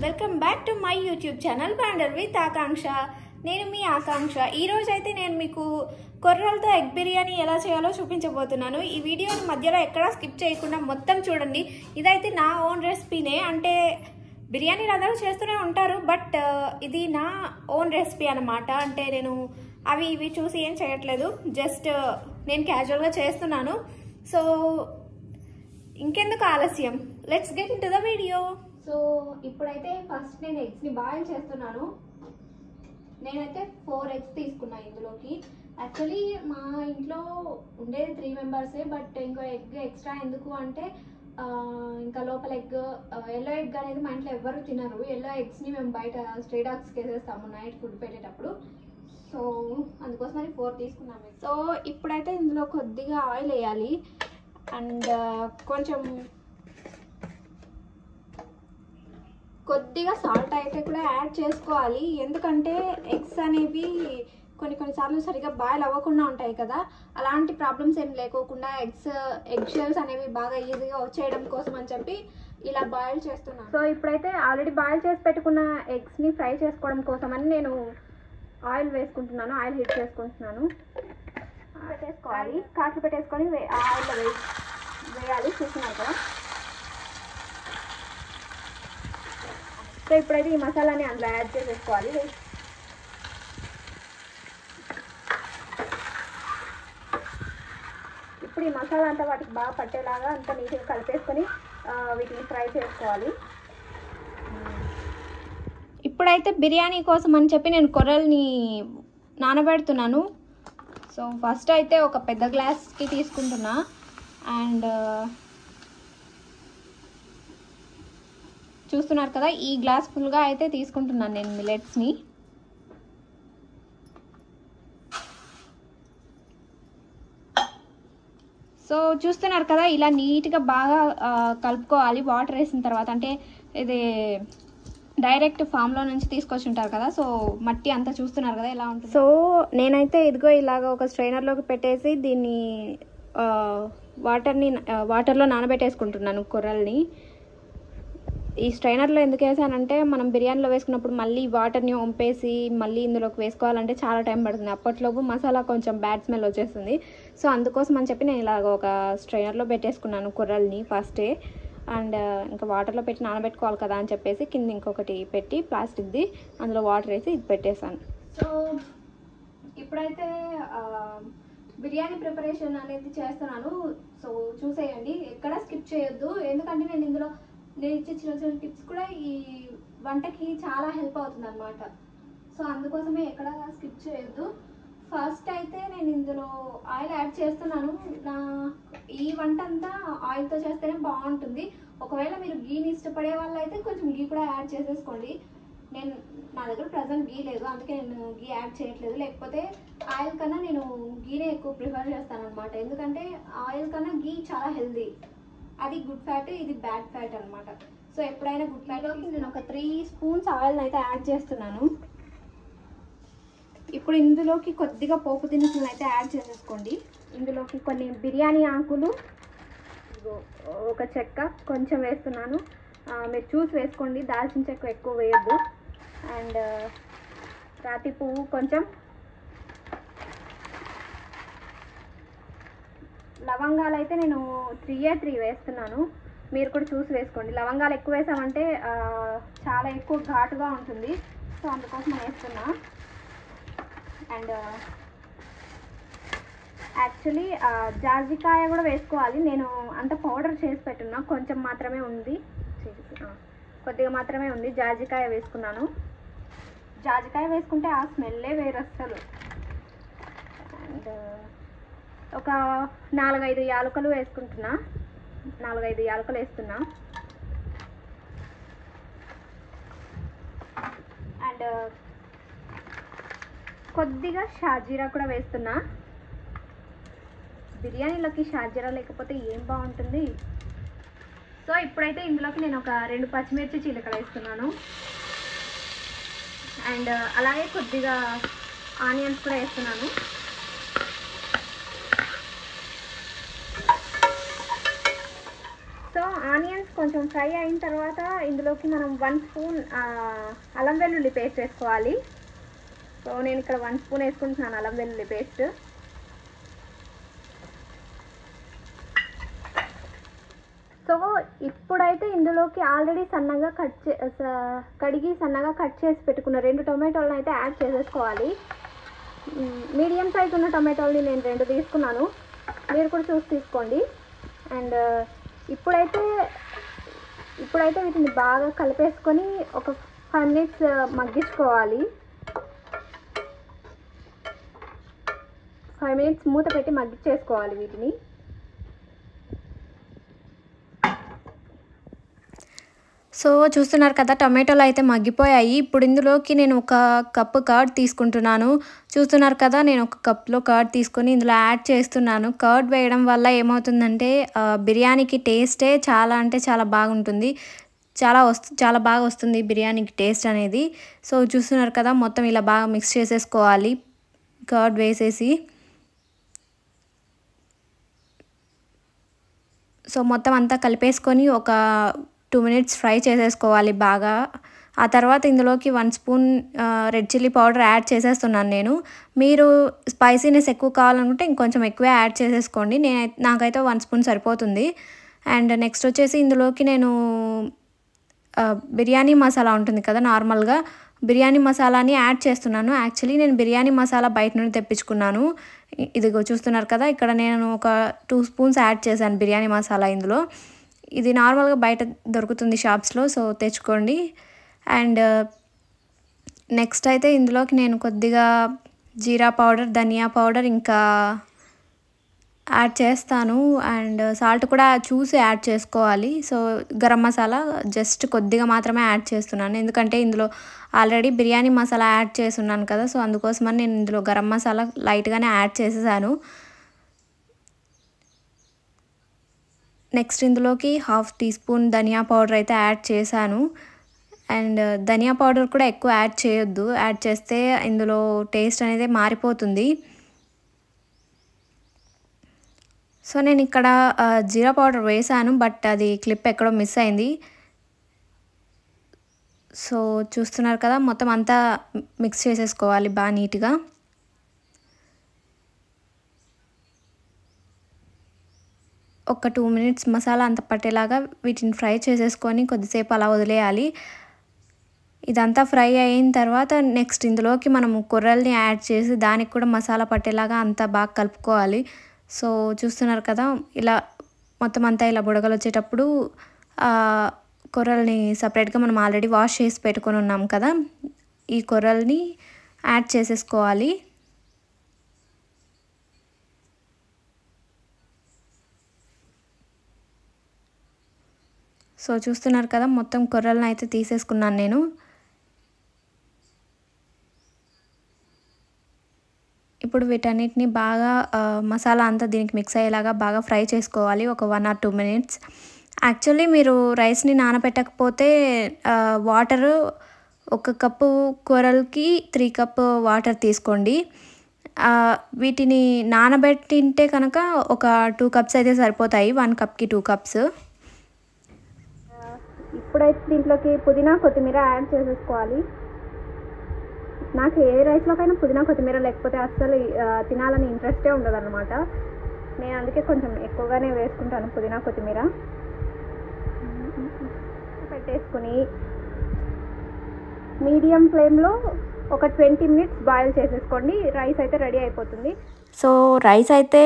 Welcome back to my YouTube channel wonder with Akanksha. నేను మీ ఆకాంక్ష. ఈరోజు అయితే నేను మీకు కొర్రలతో ఎగ్ బిర్యానీ ఎలా చేయాలో చూపించబోతున్నాను. ఈ వీడియోని మధ్యలో ఎక్కడా స్కిప్ చేయకుండా మొత్తం చూడండి. ఇదైతే నా ఓన్ రెసిపీనే. అంటే బిర్యానీలు అందరూ చేస్తూనే ఉంటారు, బట్ ఇది నా ఓన్ రెసిపీ అనమాట. అంటే నేను అవి ఇవి చూసి ఏం చేయట్లేదు, జస్ట్ నేను క్యాజువల్గా చేస్తున్నాను. సో ఇంకెందుకు ఆలస్యం, let's get in to the video. So ఇప్పుడైతే ఫస్ట్ నేను ఎగ్స్ని బాయిల్ చేస్తున్నాను. నేనైతే 4 eggs తీసుకున్నా ఇందులోకి. యాక్చువల్లీ మా ఇంట్లో ఉండేది 3 members, బట్ ఇంకో ఎగ్ ఎక్స్ట్రా ఎందుకు అంటే ఇంకా లోపల ఎగ్ ఎల్లో ఎగ్ అనేది మా ఇంట్లో ఎవ్వరు తినరు. ఎల్లో ఎగ్స్ని మేము బయట స్ట్రే డాగ్స్కి వేసేస్తాము నైట్ ఫుడ్ పెట్టేటప్పుడు. సో అందుకోసమని 4 తీసుకున్నాము. సో ఇప్పుడైతే ఇందులో కొద్దిగా ఆయిల్ వేయాలి అండ్ కొద్దిగా సాల్ట్ అయితే కూడా యాడ్ చేసుకోవాలి. ఎందుకంటే ఎగ్స్ అనేవి కొన్నిసార్లు సరిగా బాయిల్ అవ్వకుండా ఉంటాయి కదా, అలాంటి ప్రాబ్లమ్స్ ఏం లేకోకుండా ఎగ్ షెల్స్ అనేవి బాగా ఈజీగా వచ్చేయడం కోసం అని చెప్పి ఇలా బాయిల్ చేస్తున్నాను. సో ఇప్పుడైతే ఆల్రెడీ బాయిల్ చేసి పెట్టుకున్న ఎగ్స్ని ఫ్రై చేసుకోవడం కోసం అని నేను ఆయిల్ వేసుకుంటున్నాను. ఆయిల్ హీట్ చేసుకుంటున్నాను. పెట్టేసుకోవాలి, కాట్లు పెట్టేసుకొని ఆయిల్లో వేయాలి. చూస్తున్నారు కదా. సో ఇప్పుడైతే ఈ మసాలాని అందులో యాడ్ చేసేసుకోవాలి. ఇప్పుడు ఈ మసాలా అంతా వాటికి బాగా పట్టేలాగా అంతా నీట్గా కలిపేసుకొని వీటిని ఫ్రై చేసుకోవాలి. ఇప్పుడైతే బిర్యానీ కోసం అని చెప్పి నేను కొర్రల్ని నానబెడుతున్నాను. సో ఫస్ట్ అయితే ఒక పెద్ద గ్లాస్కి తీసుకుంటున్నా అండ్ చూస్తున్నారు కదా, ఈ గ్లాస్ ఫుల్గా అయితే తీసుకుంటున్నాను నేను మిల్లెట్స్ని. సో చూస్తున్నారు కదా, ఇలా నీట్గా బాగా కలుపుకోవాలి వాటర్ వేసిన తర్వాత. అంటే ఇది డైరెక్ట్ ఫామ్లో నుంచి తీసుకొచ్చి ఉంటారు కదా, సో మట్టి అంతా చూస్తున్నారు కదా ఎలా ఉంటుంది. సో నేనైతే ఇదిగో ఇలాగ ఒక స్ట్రైనర్లోకి పెట్టేసి దీన్ని వాటర్లో నానబెట్టేసుకుంటున్నాను కొర్రల్ని. ఈ స్ట్రైనర్లో ఎందుకు వేసానంటే మనం బిర్యానీలో వేసుకున్నప్పుడు మళ్ళీ వాటర్ని వంపేసి మళ్ళీ ఇందులోకి వేసుకోవాలంటే చాలా టైం పడుతుంది. అప్పట్లోపు మసాలా కొంచెం బ్యాడ్ స్మెల్ వచ్చేస్తుంది. సో అందుకోసం అని చెప్పి నేను ఇలాగ ఒక స్ట్రైనర్లో పెట్టేసుకున్నాను కొర్రల్ని ఫస్టే. అండ్ ఇంకా వాటర్లో పెట్టి నానబెట్టుకోవాలి కదా అని చెప్పేసి కింద ఇంకొకటి పెట్టి ప్లాస్టిక్ది అందులో వాటర్ వేసి ఇది పెట్టేశాను. సో ఇప్పుడైతే బిర్యానీ ప్రిపరేషన్ అనేది చేస్తున్నాను. సో చూసేయండి, ఎక్కడ స్కిప్ చేయొద్దు. ఎందుకంటే నేను ఇచ్చే చిన్న చిన్న టిప్స్ కూడా ఈ వంటకి చాలా హెల్ప్ అవుతుంది అనమాట. సో అందుకోసమే ఎక్కడ స్కిప్ చేయొద్దు. ఫస్ట్ అయితే నేను ఇందులో ఆయిల్ యాడ్ చేస్తున్నాను. ఈ వంట అంతా ఆయిల్తో చేస్తేనే బాగుంటుంది. ఒకవేళ మీరు గీని ఇష్టపడే వాళ్ళు అయితే కొంచెం గీ కూడా యాడ్ చేసేసుకోండి. నా దగ్గర ప్రజెంట్ గీ లేదు, అందుకే నేను గీ యాడ్ చేయట్లేదు. లేకపోతే ఆయిల్ కన్నా నేను గీనే ఎక్కువ ప్రిఫర్ చేస్తాను అనమాట. ఎందుకంటే ఆయిల్ కన్నా గీ చాలా హెల్దీ. అది గుడ్ ఫ్యాట్, ఇది బ్యాడ్ ఫ్యాట్ అనమాట. సో ఎప్పుడైనా గుడ్ ఫ్యాట్లోకి నేను ఒక 3 spoons ఆయిల్ని అయితే యాడ్ చేస్తున్నాను. ఇప్పుడు ఇందులోకి కొద్దిగా పోపు దినుసులను అయితే యాడ్ చేసేసుకోండి. ఇందులోకి కొన్ని బిర్యానీ ఆకులు, ఒక చెక్క కొంచెం వేస్తున్నాను. మీరు చూసి వేసుకోండి, దాల్చిన చెక్క ఎక్కువ వేయద్దు. అండ్ రాతి పువ్వు కొంచెం, లవంగాలు అయితే నేను 3 వేస్తున్నాను. మీరు కూడా చూసి వేసుకోండి. లవంగాలు ఎక్కువ వేసామంటే చాలా ఎక్కువ ఘాటుగా ఉంటుంది, సో అందుకోసం నేను వేస్తున్నా. అండ్ యాక్చువల్లీ జాజికాయ కూడా వేసుకోవాలి. నేను అంత పౌడర్ చేసి పెట్టున్నా, కొంచెం మాత్రమే ఉంది, కొద్దిగా మాత్రమే ఉంది. జాజికాయ వేసుకున్నాను. జాజికాయ వేసుకుంటే ఆ స్మెల్లే వేరు అస్సలు. అండ్ ఒక 4-5 యాలకులు వేసుకుంటున్నా. 4-5 యాలకులు వేస్తున్నా. అండ్ కొద్దిగా షాజీరా కూడా వేస్తున్నా. బిర్యానీలోకి షాజీరా లేకపోతే ఏం బాగుంటుంది. సో ఇప్పుడైతే ఇందులోకి నేను ఒక 2 పచ్చిమిర్చి చీలికలు వేస్తున్నాను. అండ్ అలాగే కొద్దిగా ఆనియన్స్ కూడా వేస్తున్నాను. సో ఆనియన్స్ కొంచెం ఫ్రై అయిన తర్వాత ఇందులోకి మనం 1 స్పూన్ అల్లం వెల్లుల్లి పేస్ట్ వేసుకోవాలి. సో నేను ఇక్కడ 1 స్పూన్ వేసుకుంటున్నాను అల్లం వెల్లుల్లి పేస్ట్. సో ఇప్పుడైతే ఇందులోకి ఆల్రెడీ సన్నగా కడిగి సన్నగా కట్ చేసి పెట్టుకున్న 2 టొమాటోలను అయితే యాడ్ చేసేసుకోవాలి. మీడియం సైజ్ ఉన్న టొమాటోల్ని నేను 2 తీసుకున్నాను, మీరు కూడా చూసి తీసుకోండి. అండ్ ఇప్పుడైతే వీటిని బాగా కలిపేసుకొని ఒక 5 మినిట్స్ మగ్గించుకోవాలి. 5 మినిట్స్ మూత పెట్టి మగ్గించేసుకోవాలి వీటిని. సో చూస్తున్నారు కదా, టొమాటోలు అయితే మగ్గిపోయాయి. ఇప్పుడు ఇందులోకి నేను 1 కప్పు కర్డ్ తీసుకుంటున్నాను. చూస్తున్నారు కదా, నేను 1 కప్లో కర్డ్ తీసుకొని ఇందులో యాడ్ చేస్తున్నాను. కర్డ్ వేయడం వల్ల ఏమవుతుందంటే బిర్యానీకి టేస్టే చాలా అంటే చాలా బాగుంటుంది, చాలా బాగా వస్తుంది బిర్యానీకి టేస్ట్ అనేది. సో చూస్తున్నారు కదా, మొత్తం ఇలా బాగా మిక్స్ చేసేసుకోవాలి కర్డ్ వేసేసి. సో మొత్తం అంతా కలిపేసుకొని ఒక 2 మినిట్స్ ఫ్రై చేసేసుకోవాలి బాగా. ఆ తర్వాత ఇందులోకి 1 spoon red chilli powder add చేసేస్తున్నాను నేను. మీరు స్పైసీనెస్ ఎక్కువ కావాలనుకుంటే ఇంకొంచెం ఎక్కువే యాడ్ చేసేసుకోండి. నాకైతే 1 స్పూన్ సరిపోతుంది. అండ్ నెక్స్ట్ వచ్చేసి ఇందులోకి నేను బిర్యానీ మసాలా ఉంటుంది కదా, నార్మల్గా బిర్యానీ మసాలాని యాడ్ చేస్తున్నాను. యాక్చువల్లీ నేను బిర్యానీ మసాలా బయట నుండి తెప్పించుకున్నాను. ఇదిగో చూస్తున్నారు కదా, ఇక్కడ నేను ఒక 2 స్పూన్స్ యాడ్ చేశాను బిర్యానీ మసాలా ఇందులో. ఇది నార్మల్గా బయట దొరుకుతుంది షాప్స్లో, సో తెచ్చుకోండి. అండ్ నెక్స్ట్ అయితే ఇందులోకి నేను కొద్దిగా జీరా పౌడర్, ధనియా పౌడర్ ఇంకా యాడ్ చేస్తాను. అండ్ సాల్ట్ కూడా చూసి యాడ్ చేసుకోవాలి. సో గరం మసాలా జస్ట్ కొద్దిగా మాత్రమే యాడ్ చేస్తున్నాను, ఎందుకంటే ఇందులో ఆల్రెడీ బిర్యానీ మసాలా యాడ్ చేస్తున్నాను కదా, సో అందుకోసమని నేను ఇందులో గరం మసాలా లైట్గానే యాడ్ చేసేసాను. నెక్స్ట్ ఇందులోకి 1/2 టీ స్పూన్ ధనియా పౌడర్ అయితే యాడ్ చేశాను. అండ్ ధనియా పౌడర్ కూడా ఎక్కువ యాడ్ చేయొద్దు, యాడ్ చేస్తే ఇందులో టేస్ట్ అనేది మారిపోతుంది. సో నేను ఇక్కడ జీరా పౌడర్ వేసాను, బట్ అది క్లిప్ ఎక్కడో మిస్ అయింది. సో చూస్తున్నారు కదా, మొత్తం అంతా మిక్స్ చేసేసుకోవాలి బాగా నీట్గా. ఒక 2 మినిట్స్ మసాలా అంత పట్టేలాగా వీటిని ఫ్రై చేసేసుకొని కొద్దిసేపు అలా వదిలేయాలి. ఇదంతా ఫ్రై అయిన తర్వాత నెక్స్ట్ ఇందులోకి మనము కొర్రల్ని యాడ్ చేసి దానికి కూడా మసాలా పట్టేలాగా అంతా బాగా కలుపుకోవాలి. సో చూస్తున్నారు కదా, ఇలా మొత్తం అంతా ఇలా బుడగలు వచ్చేటప్పుడు కొర్రల్ని సపరేట్గా మనం ఆల్రెడీ వాష్ చేసి పెట్టుకొని ఉన్నాం కదా, ఈ కొర్రల్ని యాడ్ చేసేసుకోవాలి. సో చూస్తున్నారు కదా, మొత్తం కొర్రలను అయితే తీసేసుకున్నాను నేను. ఇప్పుడు వీటన్నిటిని బాగా మసాలా అంతా దీనికి మిక్స్ అయ్యేలాగా బాగా ఫ్రై చేసుకోవాలి ఒక 1 or 2 మినిట్స్. యాక్చువల్లీ మీరు రైస్ని నానబెట్టకపోతే వాటర్ 1 కప్పు కూరలకి 3 కప్పు వాటర్ తీసుకోండి. వీటిని నానబెట్టింటే కనుక ఒక 2 కప్స్ అయితే సరిపోతాయి, 1 కప్కి 2 కప్స్. ఇప్పుడైతే దీంట్లోకి పుదీనా కొత్తిమీర యాడ్ చేసేసుకోవాలి. నాకు ఏ రైస్లోకైనా పుదీనా కొత్తిమీర లేకపోతే అస్సలు తినాలని ఇంట్రెస్టే ఉండదు అనమాట. నేను అందుకే కొంచెం ఎక్కువగానే వేసుకుంటాను పుదీనా కొత్తిమీర. పెట్టేసుకుని మీడియం ఫ్లేమ్లో ఒక 20 మినిట్స్ బాయిల్ చేసేసుకోండి. రైస్ అయితే రెడీ అయిపోతుంది. సో రైస్ అయితే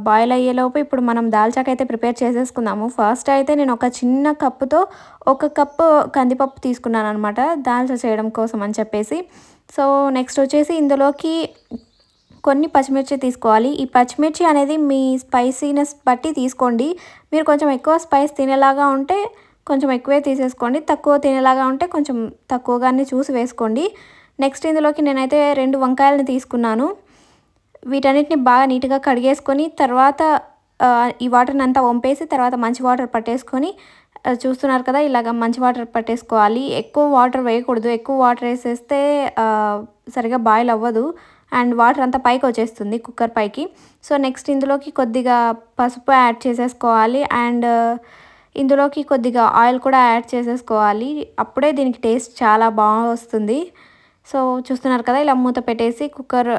బాయిల్ అయ్యేలోపు ఇప్పుడు మనం దాల్చాకి అయితే ప్రిపేర్ చేసేసుకుందాము. ఫస్ట్ అయితే నేను ఒక చిన్న కప్పుతో 1 కప్పు కందిపప్పు తీసుకున్నాను అనమాట, దాల్చా చేయడం కోసం అని చెప్పేసి. సో నెక్స్ట్ వచ్చేసి ఇందులోకి కొన్ని పచ్చిమిర్చి తీసుకోవాలి. ఈ పచ్చిమిర్చి అనేది మీ స్పైసీనెస్ బట్టి తీసుకోండి. మీరు కొంచెం ఎక్కువ స్పైస్ తినేలాగా ఉంటే కొంచెం ఎక్కువే తీసేసుకోండి, తక్కువ తినేలాగా ఉంటే కొంచెం తక్కువగానే చూసి వేసుకోండి. నెక్స్ట్ ఇందులోకి నేనైతే 2 వంకాయలని తీసుకున్నాను. వీటన్నిటిని బాగా నీట్గా కడిగేసుకొని తర్వాత ఈ వాటర్ని అంతా వంపేసి తర్వాత మంచి వాటర్ పట్టేసుకొని, చూస్తున్నారు కదా ఇలాగ మంచి వాటర్ పట్టేసుకోవాలి. ఎక్కువ వాటర్ వేయకూడదు, ఎక్కువ వాటర్ వేసేస్తే సరిగా బాయిల్ అవ్వదు అండ్ వాటర్ అంతా పైకి వచ్చేస్తుంది కుక్కర్ పైకి. సో నెక్స్ట్ ఇందులోకి కొద్దిగా పసుపు యాడ్ చేసేసుకోవాలి. అండ్ ఇందులోకి కొద్దిగా ఆయిల్ కూడా యాడ్ చేసేసుకోవాలి. అప్పుడే దీనికి టేస్ట్ చాలా బాగా వస్తుంది. సో చూస్తున్నారు కదా, ఇలా మూత పెట్టేసి కుక్కర్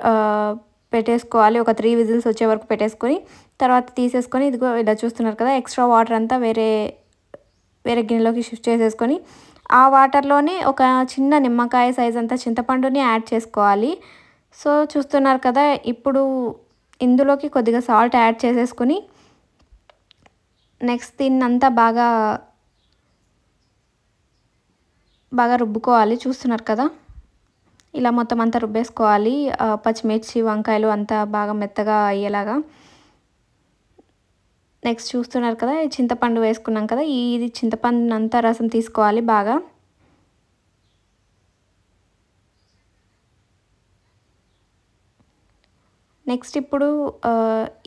పెట్టేసుకోవాలి. ఒక 3 విజిల్స్ వచ్చే వరకు పెట్టేసుకొని తర్వాత తీసేసుకొని, ఇదిగో ఇలా చూస్తున్నారు కదా, ఎక్స్ట్రా వాటర్ అంతా వేరే గిన్నెలోకి షిఫ్ట్ చేసేసుకొని ఆ వాటర్లోనే ఒక చిన్న నిమ్మకాయ సైజ్ అంతా చింతపండుని యాడ్ చేసుకోవాలి. సో చూస్తున్నారు కదా, ఇప్పుడు ఇందులోకి కొద్దిగా సాల్ట్ యాడ్ చేసేసుకొని నెక్స్ట్ దీన్నంతా బాగా రుబ్బుకోవాలి. చూస్తున్నారు కదా, ఇలా మొత్తం అంతా రుబ్బేసుకోవాలి. పచ్చిమిర్చి, వంకాయలు అంతా బాగా మెత్తగా అయ్యేలాగా. నెక్స్ట్ చూస్తున్నారు కదా, ఈ చింతపండు వేసుకున్నాం కదా, ఇది చింతపండు అంతా రసం తీసుకోవాలి బాగా. నెక్స్ట్ ఇప్పుడు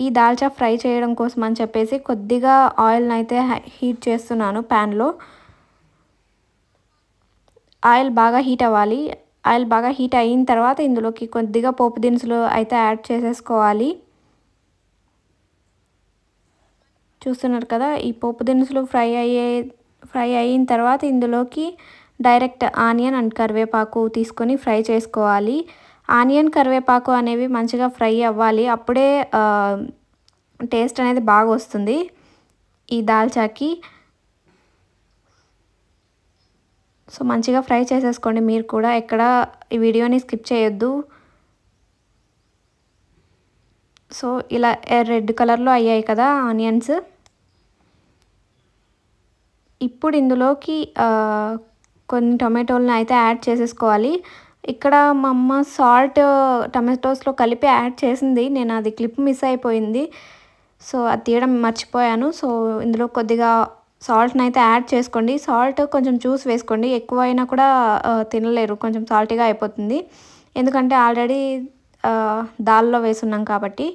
ఈ దాల్చా ఫ్రై చేయడం కోసం అని చెప్పేసి కొద్దిగా ఆయిల్ని అయితే హీట్ చేస్తున్నాను ప్యాన్లో. ఆయిల్ బాగా హీట్ అవ్వాలి. ఆయిల్ బాగా హీట్ అయిన తర్వాత ఇందులోకి కొద్దిగా పోపు దినుసులు అయితే యాడ్ చేసేసుకోవాలి. చూస్తున్నారు కదా, ఈ పోపు దినుసులు ఫ్రై అయిన తర్వాత ఇందులోకి డైరెక్ట్ ఆనియన్ అండ్ కరివేపాకు తీసుకొని ఫ్రై చేసుకోవాలి. ఆనియన్, కరివేపాకు అనేవి మంచిగా ఫ్రై అవ్వాలి. అప్పుడే టేస్ట్ అనేది బాగా వస్తుంది ఈ దాల్చాకి. సో మంచిగా ఫ్రై చేసేసుకోండి. మీరు కూడా ఎక్కడ ఈ వీడియోని స్కిప్ చేయొద్దు. సో ఇలా రెడ్ కలర్లో అయ్యాయి కదా ఆనియన్స్. ఇప్పుడు ఇందులోకి కొన్ని టొమాటోలను అయితే యాడ్ చేసేసుకోవాలి. ఇక్కడ మా అమ్మ సాల్ట్ టమాటోస్లో కలిపి యాడ్ చేసింది, నేను అది క్లిప్ మిస్ అయిపోయింది. సో అది తీయడం మర్చిపోయాను. సో ఇందులో కొద్దిగా సాల్ట్ని అయితే యాడ్ చేసుకోండి. సాల్ట్ కొంచెం చూసి వేసుకోండి, ఎక్కువ అయినా కూడా తినలేరు, కొంచెం సాల్టీగా అయిపోతుంది, ఎందుకంటే ఆల్రెడీ దాల్లో వేసున్నాం కాబట్టి.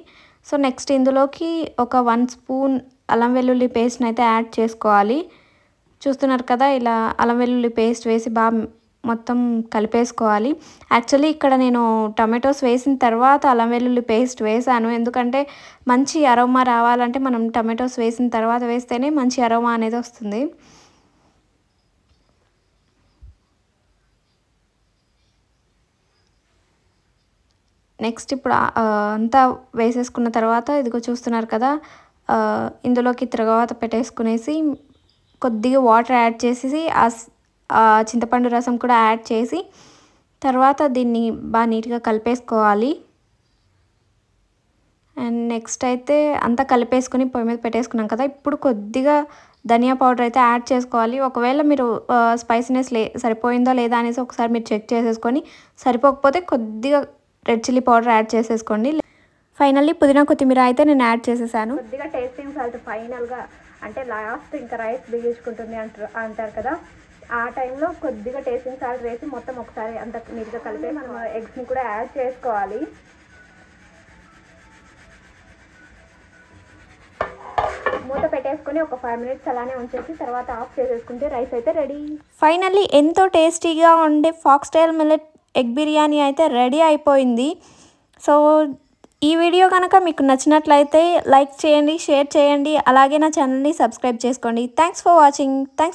సో నెక్స్ట్ ఇందులోకి ఒక 1 స్పూన్ అల్లం వెల్లుల్లి పేస్ట్ని అయితే యాడ్ చేసుకోవాలి. చూస్తున్నారు కదా, ఇలా అల్లం వెల్లుల్లి పేస్ట్ వేసి బాగా మొత్తం కలిపేసుకోవాలి. యాక్చువల్లీ ఇక్కడ నేను టమాటోస్ వేసిన తర్వాత అల్లం వెల్లుల్లి పేస్ట్ వేసాను, ఎందుకంటే మంచి అరోమా రావాలంటే మనం టమాటోస్ వేసిన తర్వాత వేస్తేనే మంచి అరోమా అనేది వస్తుంది. నెక్స్ట్ ఇప్పుడు అంతా వేసేసుకున్న తర్వాత ఇదిగో చూస్తున్నారు కదా, ఇందులోకి తిరగవాత పెట్టేసుకునేసి కొద్దిగా వాటర్ యాడ్ చేసేసి చింతపండు రసం కూడా యాడ్ చేసి తర్వాత దీన్ని బాగా నీట్గా కలిపేసుకోవాలి. అండ్ నెక్స్ట్ అయితే అంతా కలిపేసుకుని పొయ్యి మీద పెట్టేసుకున్నాం కదా, ఇప్పుడు కొద్దిగా ధనియా పౌడర్ అయితే యాడ్ చేసుకోవాలి. ఒకవేళ మీరు స్పైసీనెస్ సరిపోయిందా లేదా అనేసి ఒకసారి మీరు చెక్ చేసేసుకొని, సరిపోకపోతే కొద్దిగా రెడ్ చిల్లీ పౌడర్ యాడ్ చేసేసుకోండి. ఫైనల్లీ పుదీనా కొత్తిమీర అయితే నేను యాడ్ చేసేసాను. కొద్దిగా టేస్టింగ్ సాల్ట్ ఫైనల్గా, అంటే లాస్ట్ ఇంకా రైస్ బిగించుకుంటుంది అంటారు కదా, ఆ టైంలో కొద్దిగా టేస్టింగ్ సాల్ట్ వేసి మొత్తం ఒకసారి అంత నీట్గా కలిపి మనం ఎగ్స్ని కూడా యాడ్ చేసుకోవాలి. మూత పెట్టేసుకొని ఒక 5 మినిట్స్ అలానే ఉంచేసి తర్వాత ఆఫ్ చేసేసుకుంటే రైస్ అయితే రెడీ. ఫైనల్లీ ఎంతో టేస్టీగా ఉండే ఫాక్స్టైల్ మిల్లెట్ ఎగ్ బిర్యానీ అయితే రెడీ అయిపోయింది. సో ఈ వీడియో కనుక మీకు నచ్చినట్లయితే లైక్ చేయండి, షేర్ చేయండి, అలాగే నా ఛానల్ని సబ్స్క్రైబ్ చేసుకోండి. Thanks for watching.